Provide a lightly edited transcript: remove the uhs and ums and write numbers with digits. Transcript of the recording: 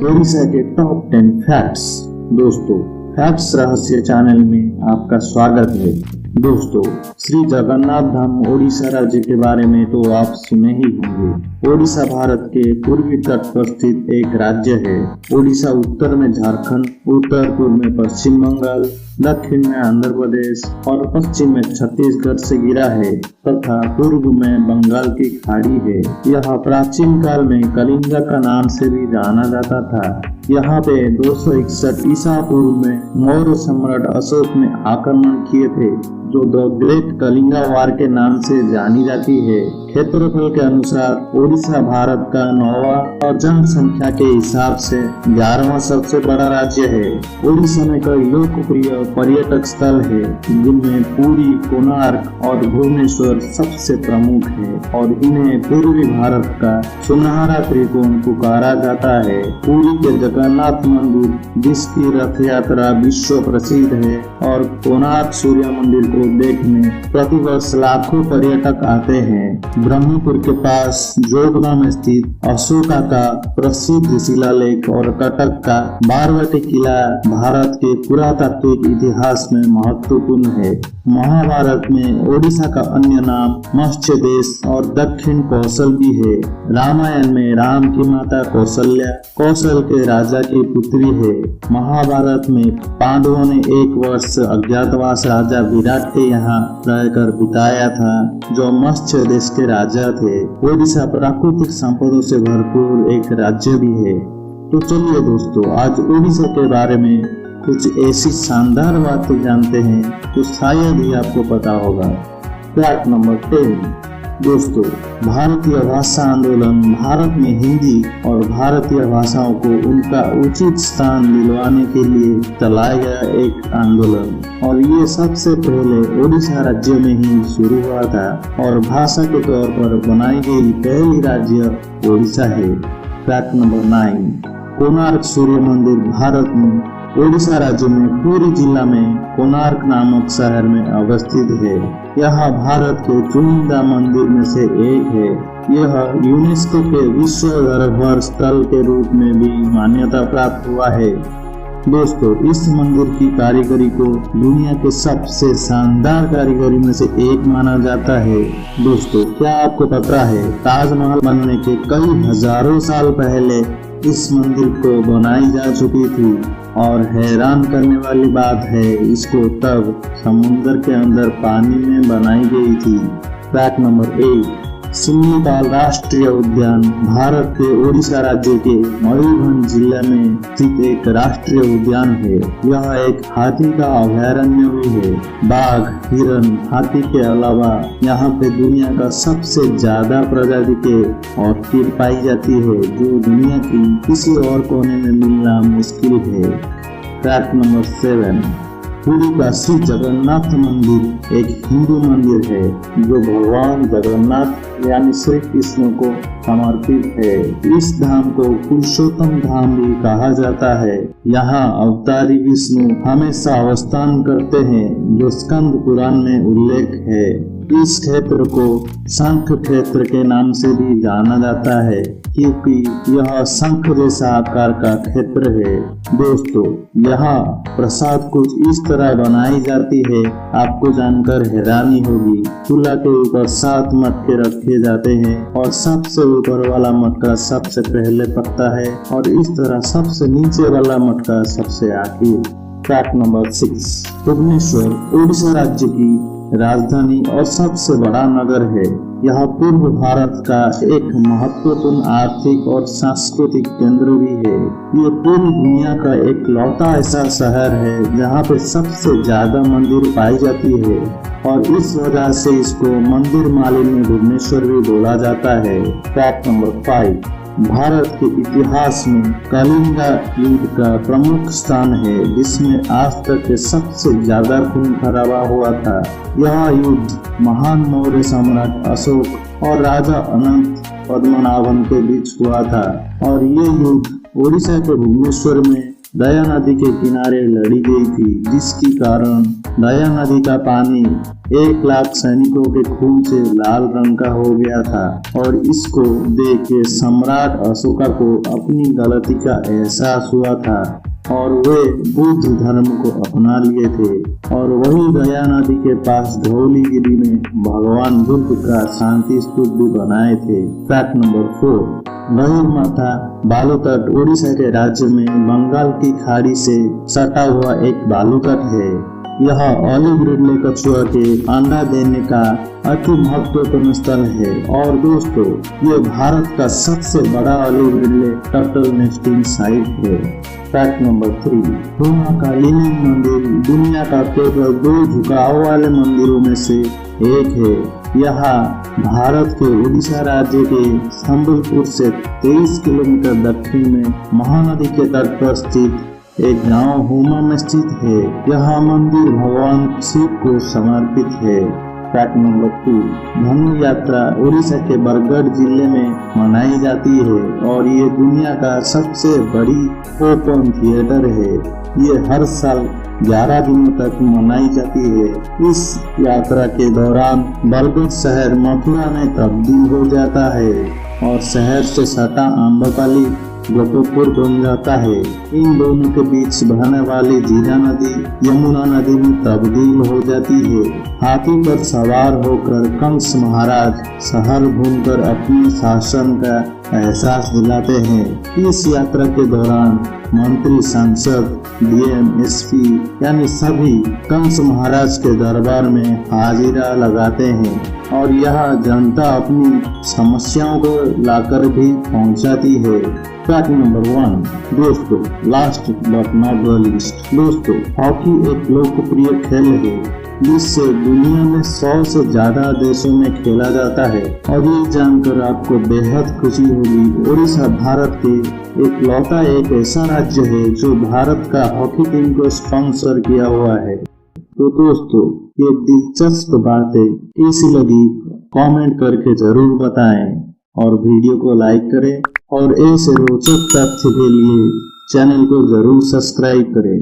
ओडिशा के top 10 facts. दोस्तों, facts रहस्य चैनल में आपका स्वागत है। दोस्तों, श्री जगन्नाथ धाम ओडिशा राज्य के बारे में तो आप सुने ही होंगे। ओडिशा भारत के पूर्वी तट पर स्थित एक राज्य है। ओडिशा उत्तर में झारखंड, उत्तर पूर्व में पश्चिम बंगाल, दक्षिण में आंध्र प्रदेश और पश्चिम में छत्तीसगढ़ से घिरा है तथा पूर्व में बंगाल की खाड़ी है। यह प्राचीन काल में कलिंगा का नाम से भी जाना जाता था। यहाँ पे 261 ईसा पूर्व में मौर्य सम्राट अशोक ने आक्रमण किए थे, जो द ग्रेट कलिंगा वार के नाम से जानी जाती है। क्षेत्रफल के अनुसार ओडिशा भारत का 9वां और जनसंख्या के हिसाब से 11वां सबसे बड़ा राज्य है। ओडिशा में कई लोकप्रिय पर्यटक स्थल है, जिनमें पुरी, कोणार्क और भुवनेश्वर सबसे प्रमुख है और इन्हें पूर्वी भारत का सुनहरा त्रिकोण पुकारा जाता है। पुरी के जगन्नाथ मंदिर, जिसकी रथ यात्रा विश्व प्रसिद्ध है, और कोणार्क सूर्य मंदिर को देखने प्रतिवर्ष लाखों पर्यटक आते हैं। ब्रह्मपुर के पास जोगवा में स्थित अशोका का प्रसिद्ध शिलालेख और कटक का बारवटी किला भारत के पुरातात्विक इतिहास में महत्वपूर्ण है। महाभारत में ओडिशा का अन्य नाम मत्स्य देश और दक्षिण कौशल भी है। रामायण में राम की माता कौशल्या कौशल के राजा की पुत्री है। महाभारत में पांडवों ने एक वर्ष अज्ञातवास राजा विराट के यहाँ रहकर बिताया था, जो मत्स्य देश के राजा थे। ओडिशा प्राकृतिक संपदों से भरपूर एक राज्य भी है। तो चलिए दोस्तों, आज ओडिशा के बारे में कुछ ऐसी शानदार बातें जानते हैं जो शायद ही आपको पता होगा। Fact number 10। दोस्तों, भारतीय भाषा आंदोलन भारत में हिंदी और भारतीय भाषाओं को उनका उचित स्थान दिलवाने के लिए चलाया गया एक आंदोलन, और ये सबसे पहले ओडिशा राज्य में ही शुरू हुआ था और भाषा के तौर पर बनाई गई पहली राज्य ओडिशा है। Fact number 9। कोणार्क सूर्य मंदिर भारत में ओडिशा राज्य में पुरी जिला में कोणार्क नामक शहर में अवस्थित है। यह भारत के चुनिंदा मंदिर में से एक है। यह यूनेस्को के विश्व धरोहर स्थल के रूप में भी मान्यता प्राप्त हुआ है। दोस्तों, इस मंदिर की कारीगरी को दुनिया के सबसे शानदार कारीगरी में से एक माना जाता है। दोस्तों, क्या आपको पता है ताजमहल बनने के कई हजारों साल पहले इस मंदिर को बनाई जा चुकी थी, और हैरान करने वाली बात है, इसको तब समुद्र के अंदर पानी में बनाई गई थी। Fact number 8। सिमलीपाल राष्ट्रीय उद्यान भारत के ओडिशा राज्य के मयूरभंज जिले में स्थित एक राष्ट्रीय उद्यान है। यह एक हाथी का अभयारण्य भी है। बाघ, हिरण, हाथी के अलावा यहाँ पे दुनिया का सबसे ज्यादा प्रजाति के ऑर्किड पाई जाती है, जो दुनिया की किसी और कोने में मिलना मुश्किल है। Fact number 7। पुरी का श्री जगन्नाथ मंदिर एक हिंदू मंदिर है, जो भगवान जगन्नाथ यानी श्री कृष्ण को समर्पित है। इस धाम को पुरुषोत्तम धाम भी कहा जाता है। यहाँ अवतारी विष्णु हमेशा अवस्थान करते हैं, जो स्कंद पुराण में उल्लेख है। इस क्षेत्र को शंख क्षेत्र के नाम से भी जाना जाता है, क्योंकि यह शंख जैसा आकार का क्षेत्र है। दोस्तों, यहाँ प्रसाद कुछ इस तरह बनाई जाती है, आपको जानकर हैरानी होगी। चूल्हा के ऊपर 7 मटके रखे जाते हैं और सबसे ऊपर वाला मटका सबसे पहले पकता है, और इस तरह सबसे नीचे वाला मटका सबसे आखिर। Fact number 6। भुवनेश्वर ओडिशा राज्य की राजधानी और सबसे बड़ा नगर है। यह पूर्व भारत का एक महत्वपूर्ण आर्थिक और सांस्कृतिक केंद्र भी है। ये पूरी दुनिया का एक लौता ऐसा शहर है जहाँ पे सबसे ज्यादा मंदिर पाई जाती है, और इस वजह से इसको मंदिर मालिनी भुवनेश्वर भी बोला जाता है। Fact number 5। भारत के इतिहास में कलिंगा युद्ध का प्रमुख स्थान है, जिसमें आज तक के सबसे ज्यादा खून खराबा हुआ था। यह युद्ध महान मौर्य सम्राट अशोक और राजा अनंत पद्मनाभन के बीच हुआ था, और ये युद्ध ओडिशा के भुवनेश्वर में दया नदी के किनारे लड़ी गई थी, जिसके कारण दया नदी का पानी 1 लाख सैनिकों के खून से लाल रंग का हो गया था। और इसको देख के सम्राट अशोका को अपनी गलती का एहसास हुआ था और वे बुद्ध धर्म को अपना लिए थे। और वही दया नदी के पास धौलीगिरी में भगवान बुद्ध का शांति स्तूप भी बनाए थे। फैक्ट नंबर 4, गहिरमाथा बालू तट उड़ीसा के राज्य में बंगाल की खाड़ी से सटा हुआ एक बालू तट है। यह ऑलिव रिडले कछुआ के अंडा देने का अति महत्वपूर्ण स्थल है। और दोस्तों, ये भारत का सबसे बड़ा olive Ridley turtle nesting site है। फैक्ट नंबर 3, रोमा का लिंग मंदिर दुनिया का केवल 2 झुकाव वाले मंदिरों में से एक है। यह भारत के उड़ीसा राज्य के संबलपुर से 23 किलोमीटर दक्षिण में महानदी के तट पर स्थित एक गांव हुमा में स्थित है। यह मंदिर भगवान शिव को समर्पित है। फैक्ट नंबर 2, धनु यात्रा उड़ीसा के बरगढ़ जिले में मनाई जाती है और ये दुनिया का सबसे बड़ी ओपन थिएटर है। ये हर साल 11 दिनों तक मनाई जाती है। इस यात्रा के दौरान बरगढ़ शहर मथुरा में तब्दील हो जाता है और शहर से सटा आम्रपाली गोपीपुर बन जाता है। इन दोनों के बीच बहने वाली जीरा नदी यमुना नदी में तब्दील हो जाती है। हाथी पर सवार होकर कंस महाराज शहर घूमकर अपने शासन का एहसास दिलाते हैं। इस यात्रा के दौरान मंत्री, सांसद, डीएम, एसपी यानी सभी कंस महाराज के दरबार में हाजिरा लगाते हैं और यह जनता अपनी समस्याओं को लाकर भी पहुंचाती है। फैक्ट नंबर 1, दोस्तों, last but not the least, दोस्तों, हॉकी एक लोकप्रिय खेल है जिससे दुनिया में 100 से ज्यादा देशों में खेला जाता है। और ये जानकर आपको बेहद खुशी होगी, उड़ीसा भारत के एक ऐसा राज्य है जो भारत का हॉकी टीम को स्पॉन्सर किया हुआ है। तो दोस्तों, ये दिलचस्प बातें कैसी लगी कमेंट करके जरूर बताएं और वीडियो को लाइक करें और ऐसे रोचक तथ्य के लिए चैनल को जरूर सब्सक्राइब करें।